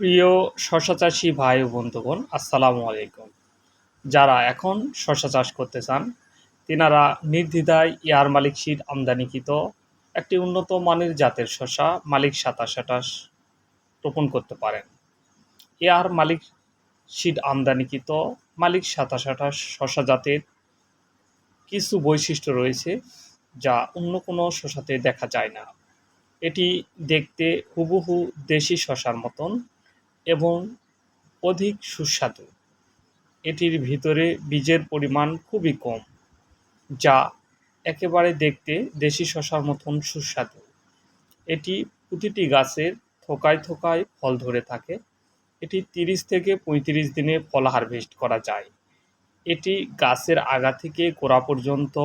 প্রিয় শশা চাষি ভাই ও বন্ধুগণ, আসসালামু আলাইকুম। যারা এখন শশা চাষ করতে চান তিনারা নির্দ্বিধায় এয়ার মালিক সিড আমদানিকৃত একটি উন্নত মানের জাতের শশা মালিক ২৭২৮ রোপণ করতে পারেন। এয়ার মালিক সিড আমদানিকৃত মালিক ২৭২৮ শশা জাতের কিছু বৈশিষ্ট্য রয়েছে যা অন্য কোনো শশাতে দেখা যায় না। এটি দেখতে হুবহু দেশি শশার মতন এবং অধিক সুস্বাদু। এটির ভিতরে বীজের পরিমাণ খুবই কম, যা একেবারে দেখতে দেশি শশার মতন সুস্বাদু। এটি প্রতিটি গাছের থোকায় থোকায় ফল ধরে থাকে। এটি ৩০ থেকে ৩৫ দিনে ফল হারভেস্ট করা যায়। এটি গাছের আগা থেকে গোড়া পর্যন্ত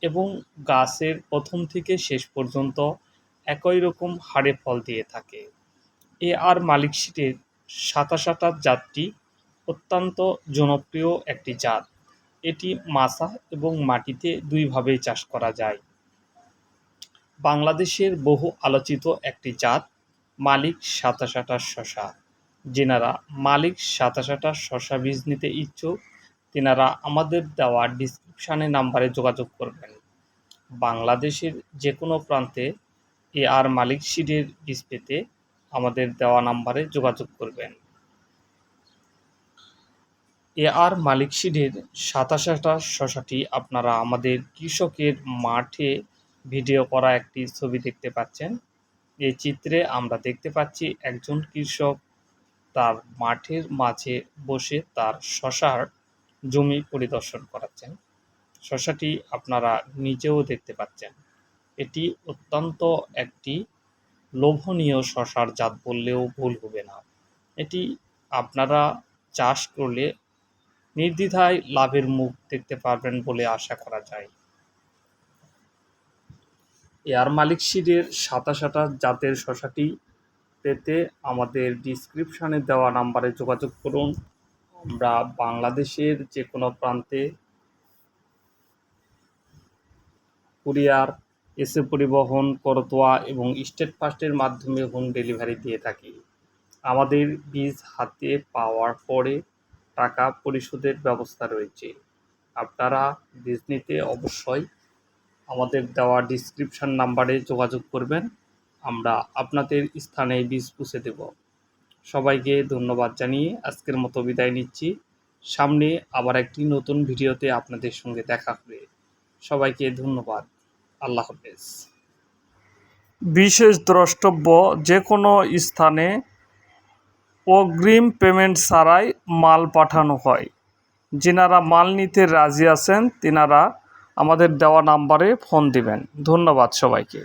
এবং গাছের প্রথম থেকে শেষ পর্যন্ত একই রকম হারে ফল দিয়ে থাকে। এআর মালিক সিডের ২৭২৮ জাতটি অত্যন্ত জনপ্রিয় একটি জাত। এটি মাচা এবং মাটিতে দুইভাবেই চাষ করা যায়। বাংলাদেশের বহু আলোচিত একটি জাত মালিক ২৭২৮ শশা। যেনারা মালিক ২৭২৮ শশা বীজ নিতে ইচ্ছুক তেনারা আমাদের দেওয়া ডিসক্রিপশানে নাম্বারে যোগাযোগ করবেন। বাংলাদেশের যে কোনো প্রান্তে এআর মালিক সিডের বীজ পেতে আমাদের দেওয়া নাম্বারে যোগাযোগ করবেন। এআর মালিক সিডের ২৭২৮ শশাটি আপনারা আমাদের কৃষকের মাঠে ভিডিও করা একটি ছবি দেখতে পাচ্ছেন। এই চিত্রে আমরা দেখতে পাচ্ছি একজন কৃষক তার মাঠের মাঝে বসে তার শশার জমি পরিদর্শন করাচ্ছেন। শশাটি আপনারা নিজেও দেখতে পাচ্ছেন। এটি অত্যন্ত একটি লোভনীয় শশার জাত বললেও ভুল হবে না। এটি আপনারা চাষ করলে নির্দ্বিধায় লাভের মুখ দেখতে পারবেন বলে আশা করা যায়। এয়ার মালিক সিডের ২৭২৮ জাতের শশাটি পেতে আমাদের ডিসক্রিপশানে দেওয়া নাম্বারে যোগাযোগ করুন। আমরা বাংলাদেশের যে কোনো প্রান্তে কুরিয়ার, এসে পরিবহন, করতোয়া এবং স্টেট ফাস্টের মাধ্যমে হোম ডেলিভারি দিয়ে থাকি। আমাদের বীজ হাতে পাওয়ার পরে টাকা পরিশোধের ব্যবস্থা রয়েছে। আপনারা বীজ নিতে অবশ্যই আমাদের দেওয়া ডিসক্রিপশান নাম্বারে যোগাযোগ করবেন। আমরা আপনাদের স্থানে বীজ পৌঁছে দেব। সবাইকে ধন্যবাদ জানিয়ে আজকের মতো বিদায় নিচ্ছি। সামনে আবার একটি নতুন ভিডিওতে আপনাদের সঙ্গে দেখা হবে। সবাইকে ধন্যবাদ। আল্লাহ হাফেজ। বিশেষ দ্রষ্টব্য, যে কোনো স্থানে অগ্রিম পেমেন্ট ছাড়াই মাল পাঠানো হয়। যিনারা মাল নিতে রাজি আছেন তিনারা আমাদের দেওয়া নাম্বারে ফোন দিবেন। ধন্যবাদ সবাইকে।